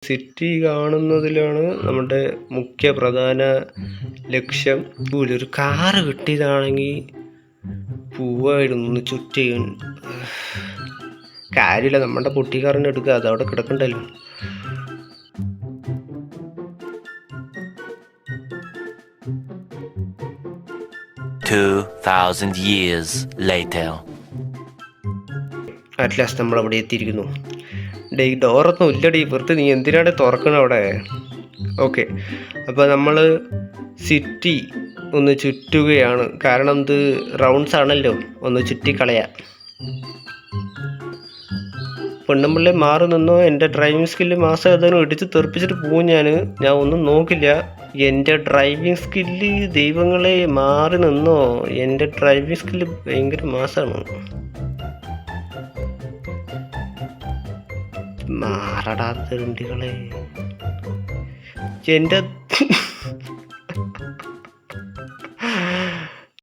City കാണുന്നതിലാണ് നമ്മുടെ മുഖ്യ പ്രധാന ലക്ഷ്യം. ഒരു കാറ് കിട്ടിയതാണെങ്കിൽ പോവായിരുന്നു, ഒന്ന് ചുറ്റി. കാര്യമില്ല, നമ്മുടെ പൊട്ടിക്കാറിന് എടുക്കുക, അതവിടെ കിടക്കണ്ടല്ലോ. അറ്റ് ലാസ്റ്റ് നമ്മളവിടെ എത്തിയിരിക്കുന്നു. ഡേ, ഈ ഡോറൊന്നും ഇല്ലടി, വെറുതെ നീ എന്തിനാണ് തുറക്കണം അവിടെ? ഓക്കെ, അപ്പോൾ നമ്മൾ സിറ്റി ഒന്ന് ചുറ്റുകയാണ്. കാരണം ഇത് റൗണ്ട്സ് ആണല്ലോ, ഒന്ന് ചുറ്റിക്കളയാം. പെണ്ണുമ്പിള്ളേ മാറി നിന്നോ, എൻ്റെ ഡ്രൈവിംഗ് സ്കില്ല് മാസം ഏതാനും ഇടിച്ച് തെറിപ്പിച്ചിട്ട് പോകും ഞാൻ ഒന്നും നോക്കില്ല. എൻ്റെ ഡ്രൈവിംഗ് സ്കില്ല് ദൈവങ്ങളെ മാറി നിന്നോ, എൻ്റെ ഡ്രൈവിംഗ് സ്കില്ല് ഭയങ്കര മാസമാണ്. മാറടാത്തണ്ടികളെ, എൻ്റെ